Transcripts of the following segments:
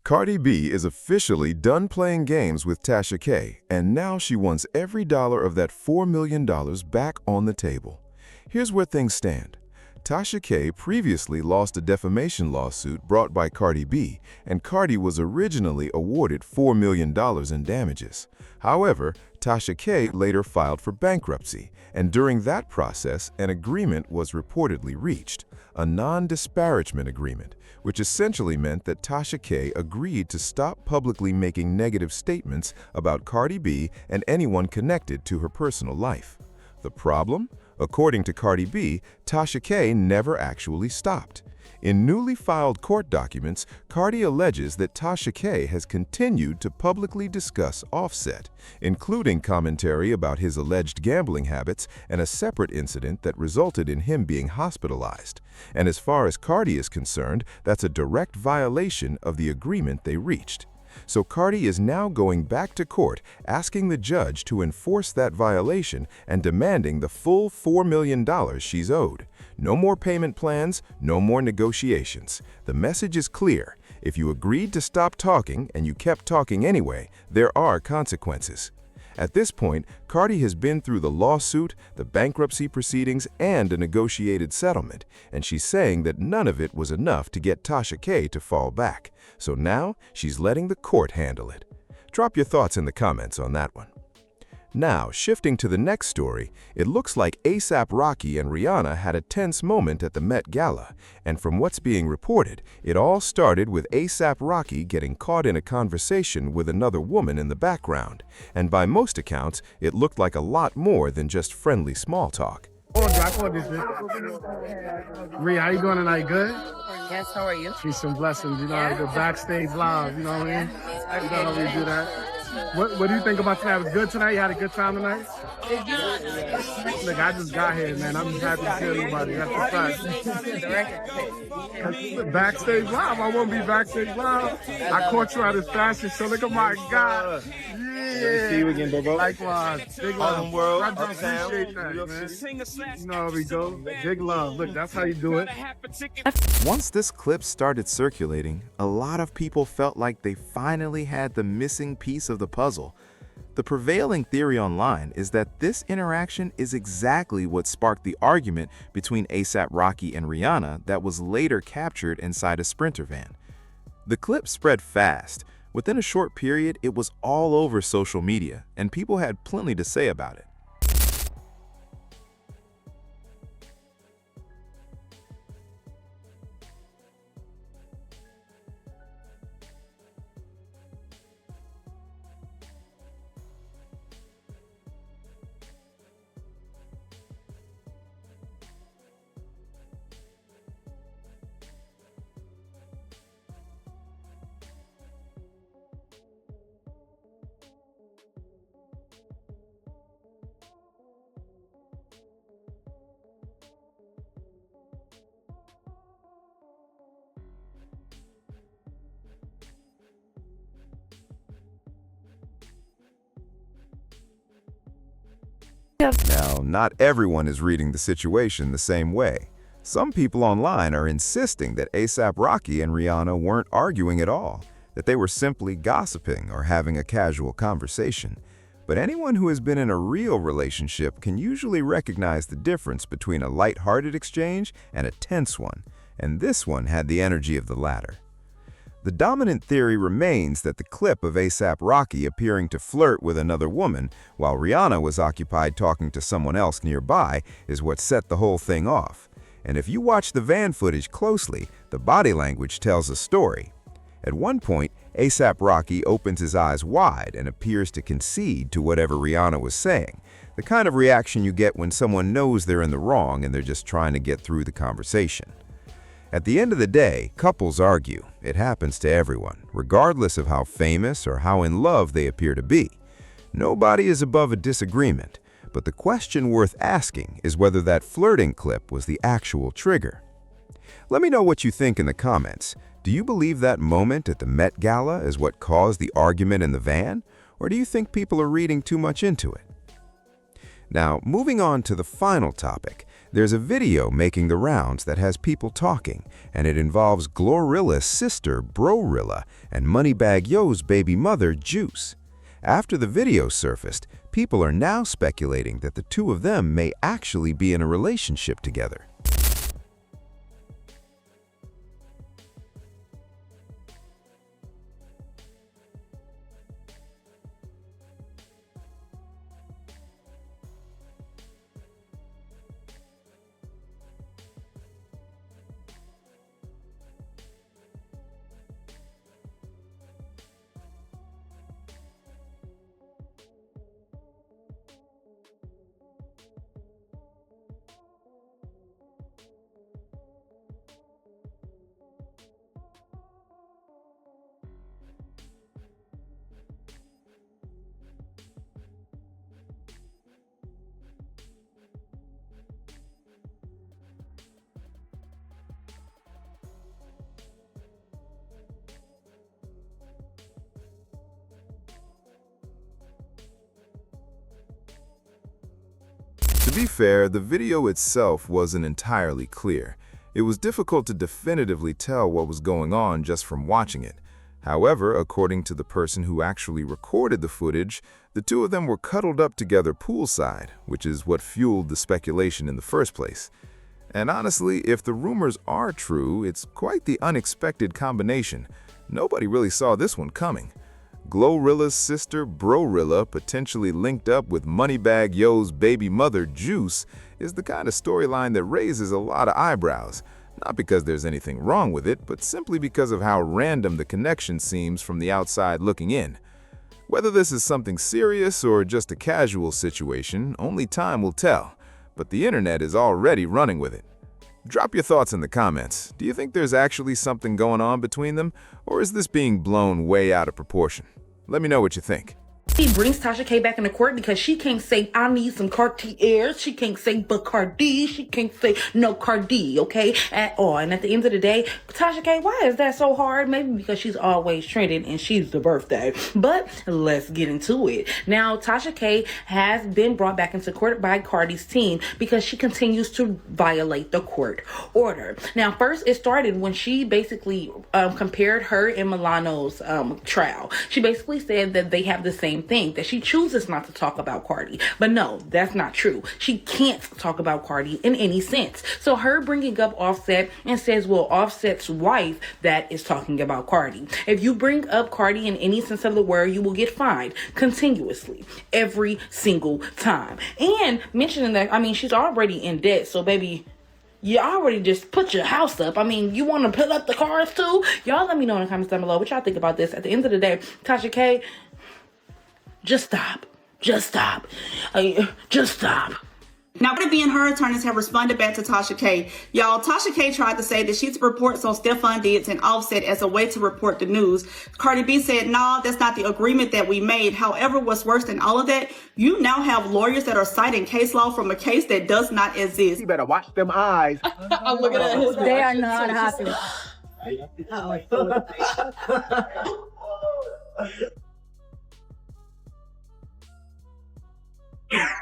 Cardi B is officially done playing games with Tasha K, and now she wants every dollar of that $4 million back on the table. Here's where things stand. Tasha K previously lost a defamation lawsuit brought by Cardi B, and Cardi was originally awarded $4 million in damages. However, Tasha K later filed for bankruptcy, and during that process, an agreement was reportedly reached, a non-disparagement agreement, which essentially meant that Tasha K agreed to stop publicly making negative statements about Cardi B and anyone connected to her personal life. The problem? According to Cardi B, Tasha K never actually stopped. In newly filed court documents, Cardi alleges that Tasha K has continued to publicly discuss Offset, including commentary about his alleged gambling habits and a separate incident that resulted in him being hospitalized. And as far as Cardi is concerned, that's a direct violation of the agreement they reached. So Cardi is now going back to court, asking the judge to enforce that violation and demanding the full $4 million she's owed. No more payment plans, no more negotiations. The message is clear. If you agreed to stop talking and you kept talking anyway, there are consequences. At this point, Cardi has been through the lawsuit, the bankruptcy proceedings, and a negotiated settlement, and she's saying that none of it was enough to get Tasha K to fall back. So now, she's letting the court handle it. Drop your thoughts in the comments on that one. Now, shifting to the next story, it looks like A$AP Rocky and Rihanna had a tense moment at the Met Gala, and from what's being reported, it all started with A$AP Rocky getting caught in a conversation with another woman in the background, and by most accounts, it looked like a lot more than just friendly small talk. Rhea, how you doing tonight? Good? Yes, how are you? Peace and blessings. You know, I go backstage live, you know what I mean? You know how we do that. What do you think about tonight? It was good tonight? You had a good time tonight? Look, I just got here, man. I'm just happy to see everybody. That's a fact. Backstage live. I won't be backstage live. I caught you at his fashion show. Look at my God. Yeah. See you again, bro. Likewise. Big love. Harlem World, I just appreciate that, man. You know how we go. Big love. Look, that's how you do it. Once this clip started circulating, a lot of people felt like they finally had the missing piece of the puzzle. The prevailing theory online is that this interaction is exactly what sparked the argument between A$AP Rocky and Rihanna that was later captured inside a Sprinter van. The clip spread fast. Within a short period, it was all over social media, and people had plenty to say about it. Now, not everyone is reading the situation the same way. Some people online are insisting that A$AP Rocky and Rihanna weren't arguing at all, that they were simply gossiping or having a casual conversation. But anyone who has been in a real relationship can usually recognize the difference between a light-hearted exchange and a tense one, and this one had the energy of the latter. The dominant theory remains that the clip of A$AP Rocky appearing to flirt with another woman while Rihanna was occupied talking to someone else nearby is what set the whole thing off. And if you watch the van footage closely, the body language tells a story. At one point, A$AP Rocky opens his eyes wide and appears to concede to whatever Rihanna was saying, the kind of reaction you get when someone knows they're in the wrong and they're just trying to get through the conversation. At the end of the day, couples argue. It happens to everyone, regardless of how famous or how in love they appear to be. Nobody is above a disagreement, but the question worth asking is whether that flirting clip was the actual trigger. Let me know what you think in the comments. Do you believe that moment at the Met Gala is what caused the argument in the van, or do you think people are reading too much into it? Now, moving on to the final topic, There's a video making the rounds that has people talking, and it involves Glorilla's sister, Brorilla, and Moneybagg Yo's baby mother, Juice. After the video surfaced, people are now speculating that the two of them may actually be in a relationship together. To be fair, the video itself wasn't entirely clear. It was difficult to definitively tell what was going on just from watching it. However, according to the person who actually recorded the footage, the two of them were cuddled up together poolside, which is what fueled the speculation in the first place. And honestly, if the rumors are true, it's quite the unexpected combination. Nobody really saw this one coming. Glorilla's sister, Brorilla, potentially linked up with Moneybagg Yo's baby mother, Juice, is the kind of storyline that raises a lot of eyebrows. Not because there's anything wrong with it, but simply because of how random the connection seems from the outside looking in. Whether this is something serious or just a casual situation, only time will tell, but the internet is already running with it. Drop your thoughts in the comments. Do you think there's actually something going on between them, or is this being blown way out of proportion? Let me know what you think. He brings Tasha K back into court because she can't say, I need some Cartiers. She can't say, but Cardi. She can't say, no Cardi, okay? At all. And at the end of the day, Tasha K, why is that so hard? Maybe because she's always trending and she's the birthday. But let's get into it. Now, Tasha K has been brought back into court by Cardi's team because she continues to violate the court order. Now, first, it started when she basically compared her and Milano's trial. She basically said that they have the same thing, that she chooses not to talk about Cardi. But no, that's not true. She can't talk about Cardi in any sense. So her bringing up Offset and says, well, Offset's wife that is talking about Cardi. If you bring up Cardi in any sense of the word, you will get fined continuously every single time. And mentioning that, I mean, she's already in debt. So baby, you already just put your house up. I mean, you want to put up the cars too? Y'all let me know in the comments down below what y'all think about this. At the end of the day, Tasha K, just stop. Just stop. Just stop. Now, Cardi B and her attorneys have responded back to Tasha K. Y'all, Tasha K tried to say that she's reports on Stefan Diggs and Offset as a way to report the news. Cardi B said, no, that's not the agreement that we made. However, what's worse than all of that, you now have lawyers that are citing case law from a case that does not exist. You better watch them eyes. I'm looking at his They are not happy.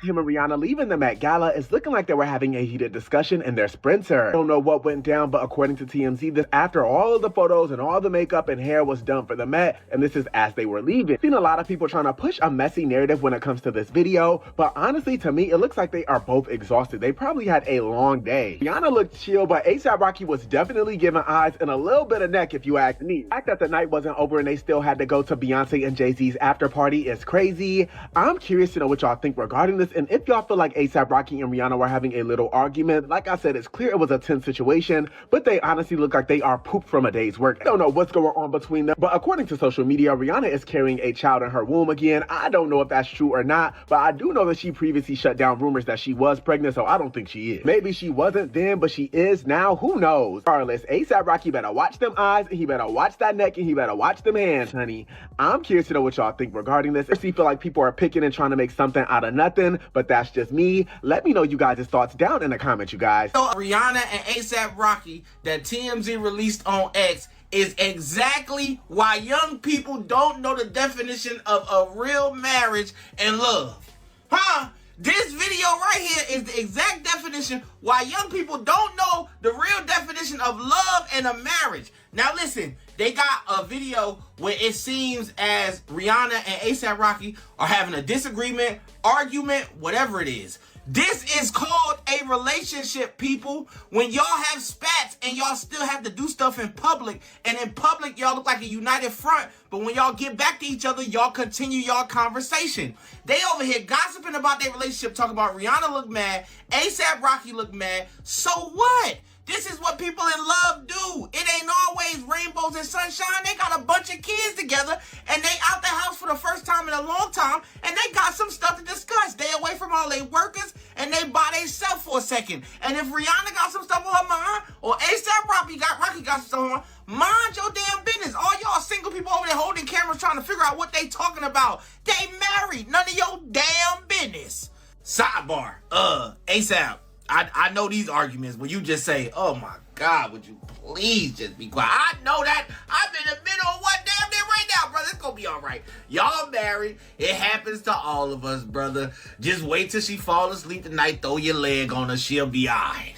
Him and Rihanna leaving the Met Gala, it's looking like they were having a heated discussion in their Sprinter. I don't know what went down, but according to TMZ, this after all of the photos and all the makeup and hair was done for the Met, and this is as they were leaving. Seen a lot of people trying to push a messy narrative when it comes to this video, but honestly, to me, it looks like they are both exhausted. They probably had a long day. Rihanna looked chill, but A$AP Rocky was definitely giving eyes and a little bit of neck if you ask me. The fact that the night wasn't over and they still had to go to Beyonce and Jay-Z's after party is crazy. I'm curious to know what y'all think regarding this, and if y'all feel like A$AP Rocky and Rihanna were having a little argument. Like I said, it's clear it was a tense situation, but they honestly look like they are pooped from a day's work. I don't know what's going on between them, but according to social media, Rihanna is carrying a child in her womb again. I don't know if that's true or not, but I do know that she previously shut down rumors that she was pregnant, so I don't think she is. Maybe she wasn't then, but she is now. Who knows? Regardless, A$AP Rocky better watch them eyes, and he better watch that neck, and he better watch them hands, honey. I'm curious to know what y'all think regarding this. If you feel like people are picking and trying to make something out of nothing, but that's just me. Let me know you guys' thoughts down in the comments, you guys. So Rihanna and A$AP Rocky that TMZ released on X is exactly why young people don't know the definition of a real marriage and love. Huh? This video right here is the exact definition why young people don't know the real definition of love and a marriage. Now listen, they got a video where it seems as Rihanna and A$AP Rocky are having a disagreement, argument, whatever it is. This is called a relationship, people. When y'all have spats and y'all still have to do stuff in public, and in public y'all look like a united front, but when y'all get back to each other, y'all continue y'all conversation. They over here gossiping about their relationship, talking about Rihanna look mad, A$AP Rocky look mad. So what? This is what people in love do. It ain't always rainbows and sunshine. They got a bunch of kids together and they out the house for the first time in a long time and they got some stuff to discuss. They away from all their workers and they by themselves for a second. And if Rihanna got some stuff on her mind or A$AP Rocky got some stuff on her mind, mind your damn business. All y'all single people over there holding cameras trying to figure out what they talking about. They married. None of your damn business. Sidebar. A$AP. I know these arguments when you just say, oh my God, would you please just be quiet? I know that. I'm in the middle of one damn thing right now, brother. It's gonna be all right. Y'all married. It happens to all of us, brother. Just wait till she fall asleep tonight, throw your leg on her. She'll be all right.